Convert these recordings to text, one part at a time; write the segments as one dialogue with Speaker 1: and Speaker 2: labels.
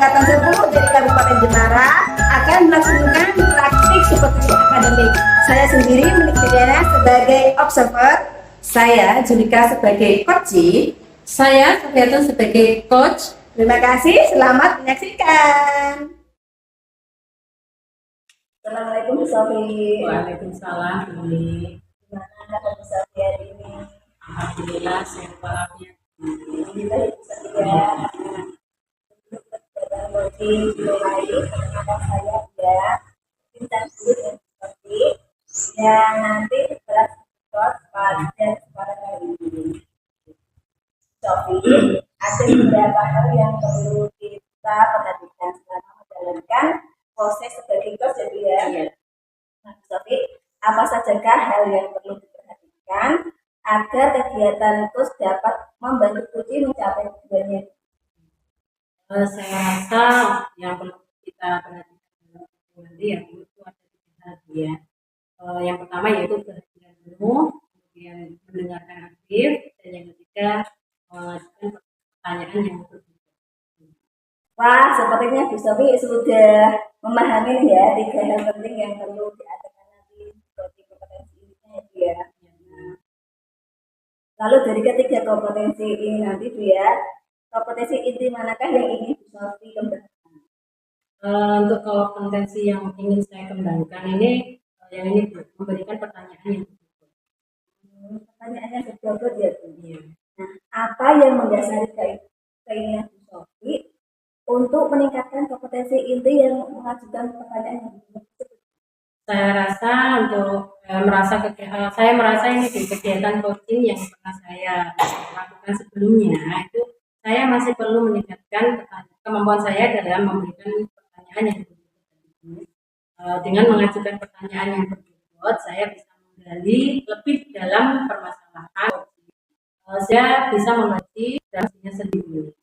Speaker 1: Angkatan 10 dari Kabupaten Jepara akan melaksanakan praktik supervisi akademik. Saya sendiri Menik Diana sebagai observer, saya Julika sebagai coach,
Speaker 2: saya Sofiatun sebagai coach.
Speaker 1: Terima kasih, selamat menyaksikan. Assalamualaikum Bu Sofi.
Speaker 2: Waalaikumsalam Bumi.
Speaker 1: Gimana kabar Bu Sofi hari ini?
Speaker 2: Alhamdulillah sehat walafiat.
Speaker 1: Alhamdulillah Bu Sofi ya. Dimulai perkenalkan saya ya bintang guru yang seperti yang nanti berat pada kesempatan kali ini. Sofi, ada beberapa hal yang perlu kita perhatikan selama menjalankan proses sebagai coach ya. Nah, Sofi, apa sajakah hal yang perlu diperhatikan agar kegiatan coach dapat membantu coach mencapai tujuannya?
Speaker 2: Saya rasa yang perlu kita perhatikan nanti ya itu ada tiga hal ya. Yang pertama yaitu perhatian penuh, kemudian mendengarkan aktif, dan yang ketiga mengajukan pertanyaan yang berbeda.
Speaker 1: Wah, sepertinya Bu Sofi sudah memahami ya tiga hal penting yang perlu diadakan nanti seperti kompetensi ini ya. Lalu dari ketiga kompetensi ini nanti Bu ya, kompetensi inti manakah yang ingin Bu Sofi kembangkan?
Speaker 2: Untuk kalau kompetensi yang ingin saya kembangkan ini, yang ini memberikan pertanyaan yang berbeda.
Speaker 1: Pertanyaan yang berbobot ya Bu.
Speaker 2: Iya.
Speaker 1: Nah, apa yang mendasari keinginan Bu Sofi untuk meningkatkan kompetensi inti yang mengajukan pertanyaan yang berbobot?
Speaker 2: Saya rasa untuk saya merasa ini di kegiatan coaching yang pernah saya lakukan sebelumnya itu saya masih perlu meningkatkan kemampuan saya dalam memberikan pertanyaan yang berbobot. Dengan mengajukan pertanyaan yang berbobot, saya bisa menggali lebih dalam permasalahan. Saya bisa membaca dalamnya sendiri.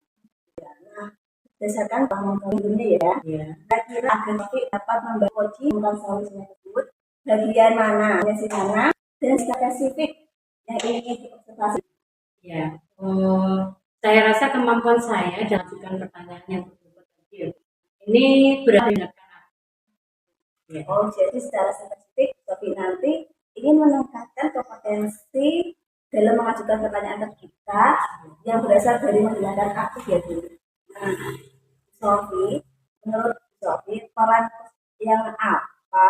Speaker 1: Berdasarkan pengalaman dunia ya. Kira-kira agar Sofi dapat membantu coaching tentang solusinya tersebut, bagian mana, sesi mana, dan spesifik yang ingin diobservasi.
Speaker 2: Ya, saya rasa kemampuan saya dalam mengajukan pertanyaan yang berbobot ini berdasarkan.
Speaker 1: Oh, jadi secara spesifik Sofi nanti ingin meningkatkan kompetensi dalam mengajukan pertanyaan ke kita yang berasal dari mendengarkan aktif ya Bu. Nah, Sofi, menurut Sofi, peran yang apa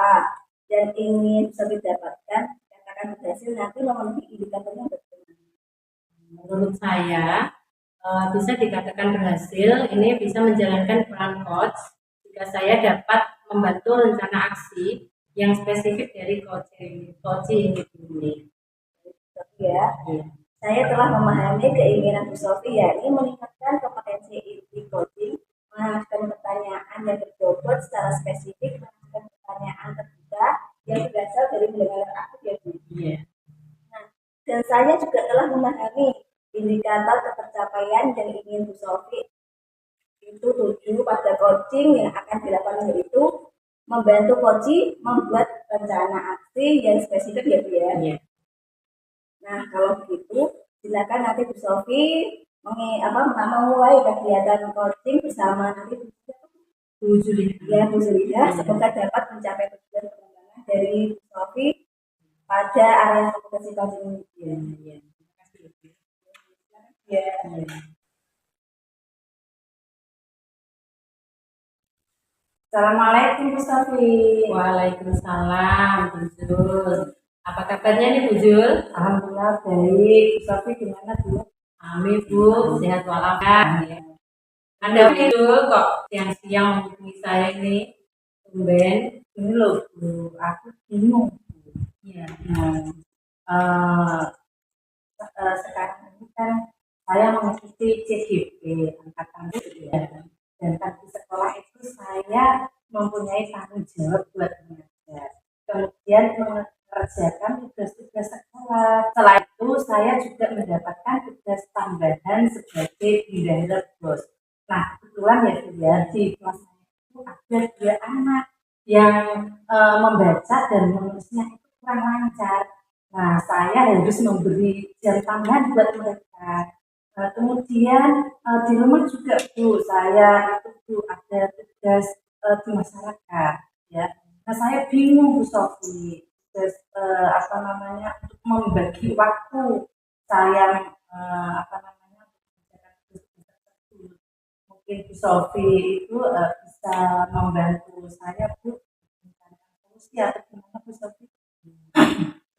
Speaker 1: yang ingin Sofi dapatkan katakan berhasil nanti memenuhi indikatornya betul?
Speaker 2: Menurut saya bisa dikatakan berhasil ini bisa menjalankan peran coach jika saya dapat membantu rencana aksi yang spesifik dari coaching ini.
Speaker 1: Ya, saya telah memahami keinginan Bu Sofi yakni meningkatkan kompetensi inti coaching, mengajukan pertanyaan yang berbobot secara spesifik, mengajukan pertanyaan terbuka yang berasal dari pendengaran aktif ya Bu. Nah, dan saya juga telah memahami indikator ketercapaian yang ingin Bu Sofi itu tuju pada coaching yang akan dilakukan yaitu membantu coaching membuat rencana aksi yang spesifik ya Bu ya. Nah, kalau begitu, silakan nanti Bu Sofi memulai kegiatan coaching bersama nanti
Speaker 2: Bu Julika.
Speaker 1: Ya, Bu Julika, semoga dapat mencapai tujuan pengembangan dari Bu Sofi pada area kompetensi coaching ini. Ya. Assalamualaikum Bu Sofi.
Speaker 2: Waalaikumsalam Bu Jul. Apa kabarnya nih Bu Jul?
Speaker 1: Alhamdulillah baik. Bu Sofi gimana Bu?
Speaker 2: Amin Bu, sehat walafiat. Anda Bu kok siang-siang menghubungi saya ini? Tumben.
Speaker 1: Ini loh Bu, aku bingung.
Speaker 2: Iya.
Speaker 1: Sekarang ini kan saya mengikuti CGP angkatan ya. Dan di sekolah itu saya mempunyai tanggung jawab buat mengajar. Kemudian mengerjakan tugas-tugas sekolah. Setelah itu saya juga mendapatkan tugas tambahan sebagai bendahara BOS. Nah, kebetulan ya Bu ya, di kelas saya itu ada 2 anak yang membaca dan menulisnya itu kurang lancar. Nah, saya harus memberi jam tambahan buat mereka. Kemudian di rumah juga Bu, saya itu
Speaker 3: itu ada tugas di masyarakat ya. Nah saya bingung Bu Sofi, tugas apa namanya untuk membagi waktu saya apa namanya mengerjakan tugas tersebut. Mungkin Bu Sofi itu bisa membantu saya Bu mencarikan solusi atau gimana Bu Sofi?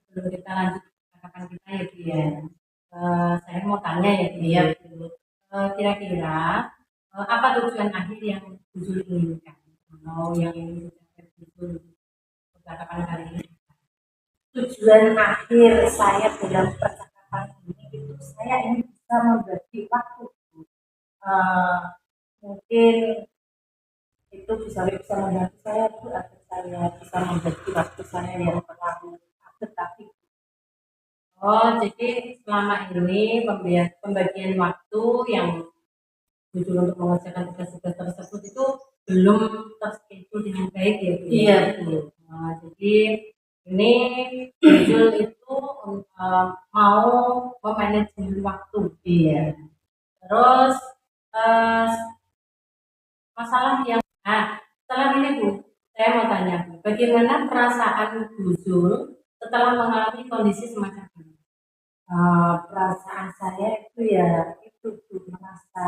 Speaker 2: Sebelum kita lanjut ke percakapan kita ya Bu ya, saya mau tanya ya Bu ya, kira-kira apa tujuan akhir yang Bu Jul inginkan atau yang ingin dicapai Bu Jul untuk percakapan kali ini?
Speaker 3: Tujuan akhir saya dalam percakapan ini itu saya ingin bisa membagi waktu. Eh, Mungkin itu bisa membantu saya Bu agar saya bisa membagi waktu saya yang terlalu padat tapi
Speaker 2: Oh, jadi selama ini pembagian waktu yang jujur untuk mengerjakan tugas-tugas tersebut itu belum terschedule dengan baik ya Bu.
Speaker 3: Iya,
Speaker 2: Bu. Jadi ini jujur itu mau memanajemen waktu.
Speaker 3: iya.
Speaker 2: Terus eh, masalah yang setelah ini Bu, saya mau tanya Bu, bagaimana perasaan Bu Zul setelah mengalami kondisi semacam ini?
Speaker 3: Perasaan saya itu ya itu tuh merasa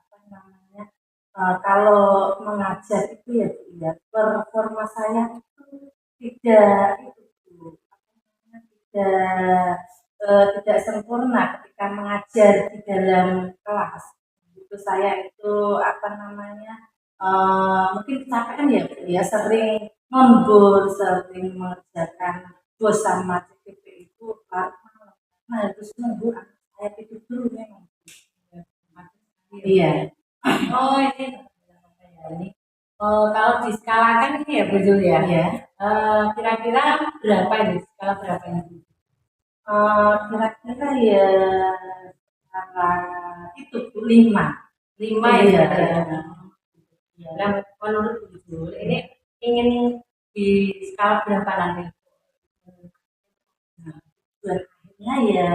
Speaker 3: apa namanya kalau mengajar itu ya Bu, ya performa saya itu tidak itu tuh, apa namanya, tidak sempurna ketika mengajar di dalam kelas. Itu saya itu apa namanya mungkin kecapean ya Bu, ya sering lembur, sering mengerjakan bos sama CPP itu nah terus nunggu anak saya tidur dulu memang.
Speaker 2: Iya. Oh ini ini kalau diskalakan ini ya Bu Zul ya.
Speaker 3: Iya.
Speaker 2: Kira-kira berapa ini? Skala berapa ini?
Speaker 3: Kira-kira ya skala itu Bu, 5.
Speaker 2: 5
Speaker 3: Iya.
Speaker 2: ya. Nah, menurut Bu Zul ini ingin di skala berapa nanti?
Speaker 3: Buat akhirnya ya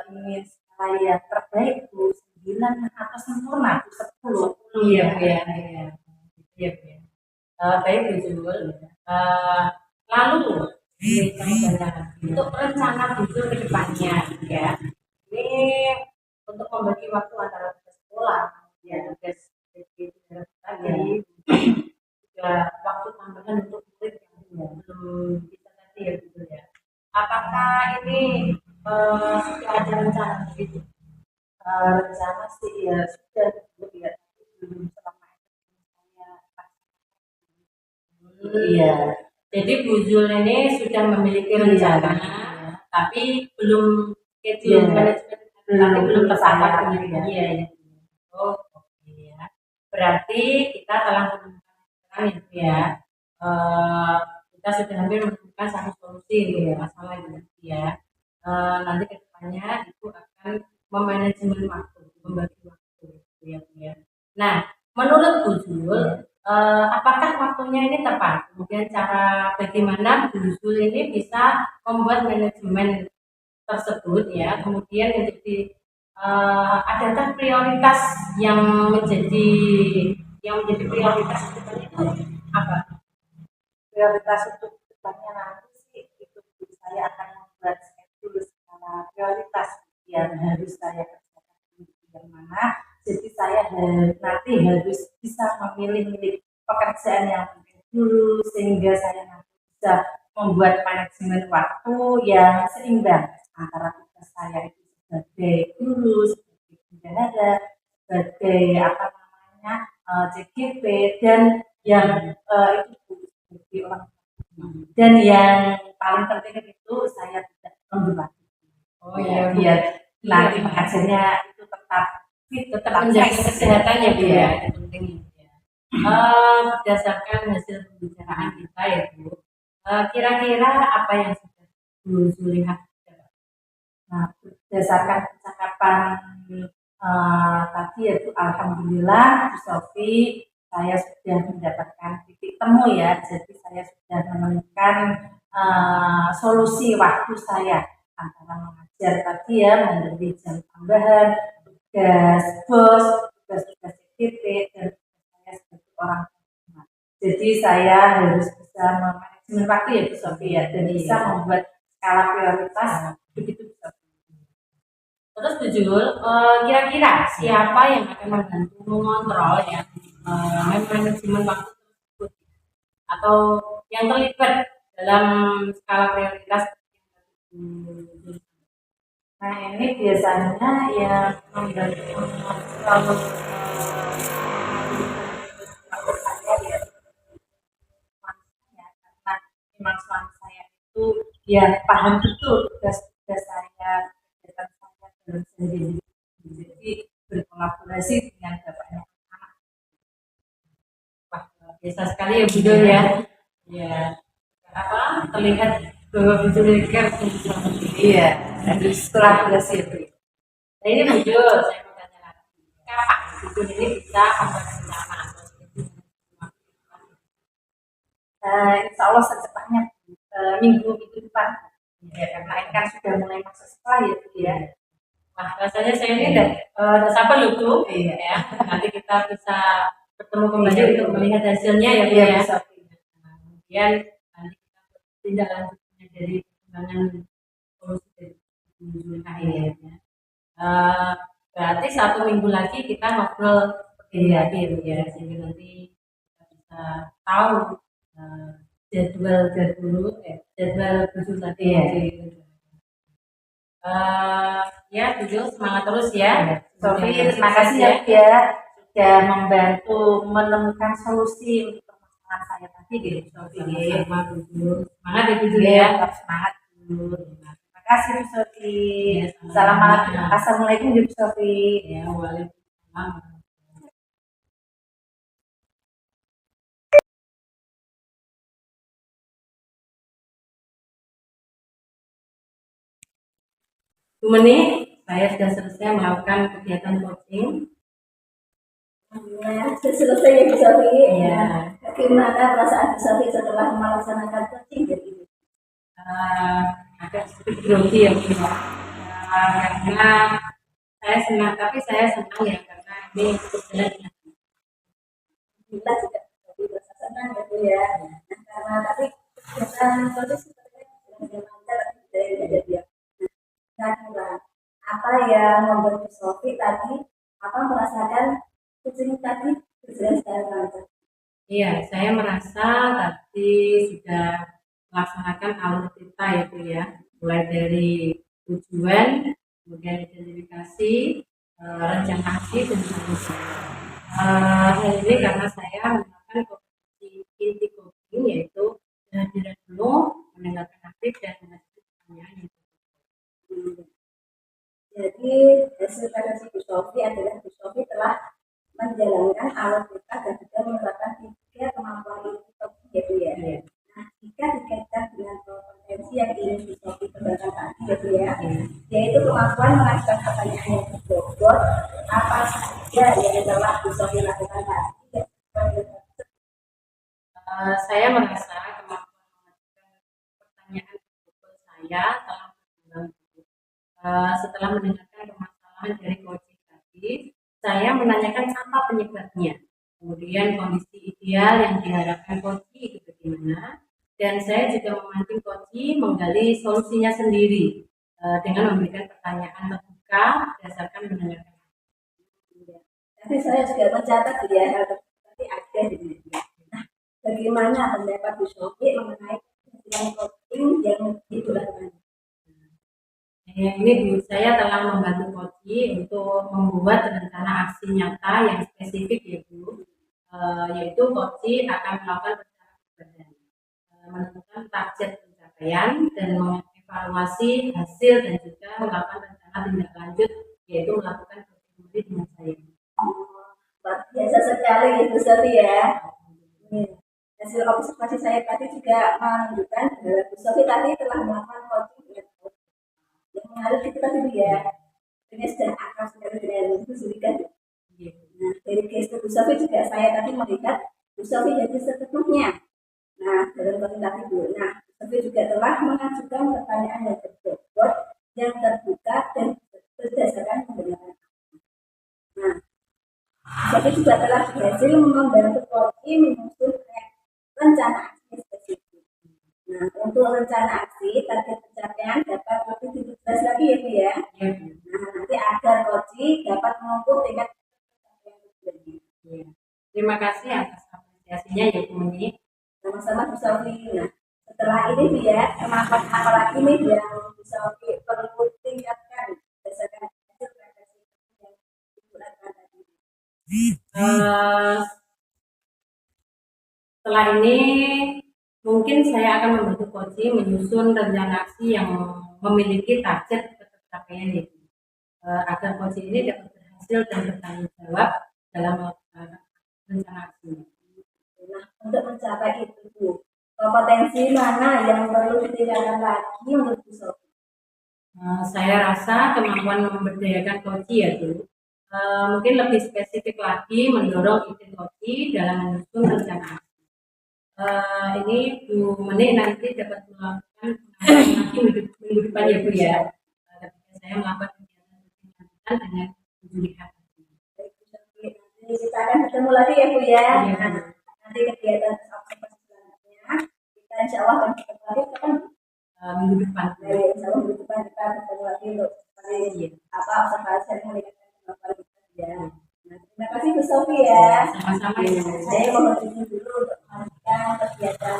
Speaker 3: ingin skala yang terbaik Bu, 9 atau sempurna Bu, 10.
Speaker 2: Iya, iya, iya. Iya, iya. Baik Bu Zul. Lalu ini kami tanya untuk rencana Bu Zul ke depannya ya. Ini untuk membagi waktu antara tugas sekolah ya tugas tadi juga waktu tambahan untuk murid yang belum bisa tadi ya Bu Zul ya. Apakah ini sudah ada rencana begitu?
Speaker 3: Rencana sih ya sudah Bu, ya tapi belum selama saya
Speaker 2: Iya. Jadi Bu Zul ini sudah memiliki rencana, tapi belum schedule
Speaker 3: Iya.
Speaker 2: manajemen, tapi
Speaker 3: Belum
Speaker 2: belum tercapai
Speaker 3: tercapai,
Speaker 2: begitu.
Speaker 3: ya.
Speaker 2: Iya, iya. Oh, oke ya. Berarti kita telah menemukan ya, Bu ya. Kita sudah hampir menemukan satu solusi ya masalah ini ya. Nanti kedepannya itu akan memanajemen waktu, membagi waktu ya, Bu ya. Nah, menurut Bu Zul, apakah waktunya ini tepat? Kemudian cara bagaimana Bu Zul ini bisa membuat manajemen tersebut ya. Kemudian menjadi adakah prioritas yang menjadi prioritas itu apa?
Speaker 3: Prioritas untuk depannya nanti sih itu saya akan membuat schedule skala prioritas yang harus saya kerjakan di yang mana jadi saya nanti harus bisa memilih pekerjaan yang penting dulu sehingga saya nanti bisa membuat manajemen waktu yang seimbang antara tugas saya itu sebagai guru, sebagai bendahara, sebagai apa namanya CGP dan yang itu sebagai orang dan yang paling penting itu saya tidak membuat
Speaker 2: Oh iya,
Speaker 3: biar nanti pengajarnya itu tetap fit,
Speaker 2: tetap menjaga kesehatan ya Bu ya, itu penting ya. Berdasarkan hasil pembicaraan kita ya Bu, kira-kira apa yang sudah Bu Zul lihat?
Speaker 3: Nah, berdasarkan percakapan tadi yaitu alhamdulillah Bu Sofi saya sudah mendapatkan titik temu ya. Jadi saya sudah menemukan solusi waktu saya antara mengajar tadi ya, memberi jam tambahan, tugas bos, tugas-tugas CGP dan saya sebagai orang tua. Jadi saya harus bisa memanajemen waktu ya Bu Sofi ya, dan bisa membuat skala prioritas begitu Bu Sofi.
Speaker 2: Terus Bu Jul, kira-kira siapa yang akan membantu mengontrol ya manajemen waktu tersebut atau yang terlibat dalam skala prioritas?
Speaker 3: Nah ini biasanya yang membantu mengontrol waktu saya ya suaminya, karena memang suami saya itu dia paham betul tugas-tugas saya, kegiatan saya dalam sehari-hari. Jadi berkolaborasi dengan bapaknya anak.
Speaker 2: Wah, luar biasa sekali ya Bu Jul ya. Ya, apa terlihat bahwa Bu Jul ini kan
Speaker 3: Iya, harus kolaborasi ya Bu.
Speaker 2: Nah ini Bu Jul, saya mau tanya lagi. Kapan Bu Jul ini bisa membuat rencana atau schedule?
Speaker 3: Insya Allah secepatnya minggu depan ya, karena ini kan sudah mulai masuk sekolah ya Bu ya.
Speaker 2: Wah, rasanya saya ini udah sabar loh Bu.
Speaker 3: Iya.
Speaker 2: Ya, nanti kita bisa bertemu kembali
Speaker 3: Iya.
Speaker 2: untuk melihat hasilnya ya Bu
Speaker 3: Iya
Speaker 2: ya.
Speaker 3: Bu Sofi.
Speaker 2: Nah, kemudian nanti kita tindak lanjutnya dari perkembangan solusi dari Bu Jul ini ya. Berarti 1 minggu lagi kita ngobrol seperti tadi Bu ya, sehingga nanti kita bisa tahu jadwal Bu Jul tadi
Speaker 3: Iya.
Speaker 2: Ya Bu Jul semangat terus ya.
Speaker 3: Sofi,
Speaker 2: Semoga
Speaker 3: terima
Speaker 2: sukses
Speaker 3: kasih ya Bu ya, sudah membantu menemukan solusi untuk permasalahan saya tadi gitu Sofi.
Speaker 2: Sama-sama Bu Jul. Semangat ya Bu Jul ya.
Speaker 3: Tetap semangat Bu. Terima kasih Bu Sofi.
Speaker 2: Ya, sama-sama.
Speaker 3: Assalamualaikum Bu Sofi.
Speaker 2: Ya, waalaikumsalam. Bu Meni, saya sudah selesai melakukan kegiatan coaching.
Speaker 1: Nah, selesai ya Bu Sofi.
Speaker 2: Iya.
Speaker 1: Bagaimana perasaan Bu Sofi setelah melaksanakan coaching jadi?
Speaker 2: Agak sedikit grogi ya Bu ya. Karena saya senang, tapi saya senang ya karena ini cukup jalan dengan
Speaker 1: Kita juga jadi merasa senang ya Bu ya. Nah, karena tapi kegiatan coaching sebenarnya dengan lancar dari kejadian. Nah, kira apa yang membuat Bu Sofi tadi apa merasakan coaching tadi berjalan secara lancar?
Speaker 2: Iya, saya merasa tadi sudah melaksanakan alur kita ya Bu ya, mulai dari tujuan, kemudian identifikasi, rencana aksi dan seterusnya. Hal ini karena saya menggunakan kompetensi inti coaching yaitu kehadiran penuh, mendengarkan aktif dan mengajukan pertanyaan yang
Speaker 1: Jadi hasil referensi Bu Sofi adalah Bu Sofi telah menjalankan alur kita dan juga menerapkan 3 kemampuan inti coaching ya Bu ya.
Speaker 2: Iya.
Speaker 1: Nah, jika dikaitkan dengan kompetensi yang ingin Bu Sofi kembangkan tadi ya Bu ya, yaitu kemampuan mengajukan pertanyaan yang berbobot, apa saja yang telah Bu Sofi lakukan tadi?
Speaker 2: Saya merasa kemampuan mengajukan pertanyaan berbobot saya telah berkembang. Setelah mendengarkan permasalahan dari coaching tadi, saya menanyakan apa penyebabnya, kemudian kondisi ideal yang diharapkan coaching itu bagaimana, dan saya juga memancing coaching menggali solusinya sendiri dengan memberikan pertanyaan terbuka berdasarkan mendengarkan.
Speaker 1: Nanti saya juga mencatat ya, nanti ada di media. Nah, bagaimana pendapat Bu Sofi mengenai yang coaching yang dilakukan?
Speaker 2: Ini Bu, saya telah membantu coaching untuk membuat rencana aksi nyata yang spesifik ya Bu, yaitu coaching akan melakukan rencana badan, menentukan target pencapaian dan mengevaluasi hasil dan juga melakukan rencana tindak lanjut yaitu melakukan komunikasi dengan saya.
Speaker 1: Luar biasa sekali ya Bu Sofi ya. Hasil observasi saya tadi juga menunjukkan bahwa Bu Sofi tadi telah melakukan coaching dengan yang menarik kita dulu ya. Ini sudah akrab sekali dengan Bu Sofi kan. Nah, dari gestur Bu Sofi juga saya tadi melihat Bu Sofi jadi sepenuhnya. Nah, dalam coaching tadi Bu. Nah, Bu Sofi juga telah mengajukan pertanyaan yang berbobot, yang terbuka dan berdasarkan pendengaran. Nah, Jadi juga telah berhasil membantu Polri menyusun rencana aksi spesifik. Nah, untuk rencana aksi, target pencapaian dapat lebih ditegas lagi ya Bu ya.
Speaker 2: Ya, Bu.
Speaker 1: Nah, nanti agar Koji dapat mengukur tingkat pencapaian tujuannya.
Speaker 2: Ya. Terima kasih atas apresiasinya ya Bu Meni.
Speaker 1: Sama-sama Bu Sofi. Nah, setelah ini Bu ya, kemampuan apa lagi nih yang Bu Sofi perlu tingkatkan berdasarkan hasil refleksi yang Ibu lakukan tadi?
Speaker 2: Setelah ini mungkin saya akan membantu Koji menyusun rencana aksi yang memiliki target tercapaian itu, agar Koji ini dapat berhasil dan bertanggung jawab dalam melakukan rencana aksi.
Speaker 1: Nah, untuk mencapai itu Bu, kompetensi mana yang perlu ditingkatkan lagi menurut Bu Sofi?
Speaker 2: Saya rasa kemampuan memberdayakan Koji ya Bu. Mungkin lebih spesifik lagi mendorong ide Koji dalam menyusun rencana aksi. Ini Bu Meni nanti dapat melakukan lagi minggu depan ya Bu ya. Ketika saya melakukan kegiatan dengan Bu Lihat.
Speaker 1: Nanti kita akan ketemu lagi ya Bu ya.
Speaker 2: Iya, Bu.
Speaker 1: Nah, nanti kegiatan observasi selanjutnya kita insya Allah akan ketemu lagi kapan?
Speaker 2: Minggu depan.
Speaker 1: Nah, ya, insya Allah minggu depan kita ketemu lagi untuk apa observasi yang meningkatkan kemampuan kita ya. Nah, terima kasih Bu Sofi ya.
Speaker 2: Sama-sama ya.
Speaker 1: Saya mohon izin dulu untuk melanjutkan kegiatan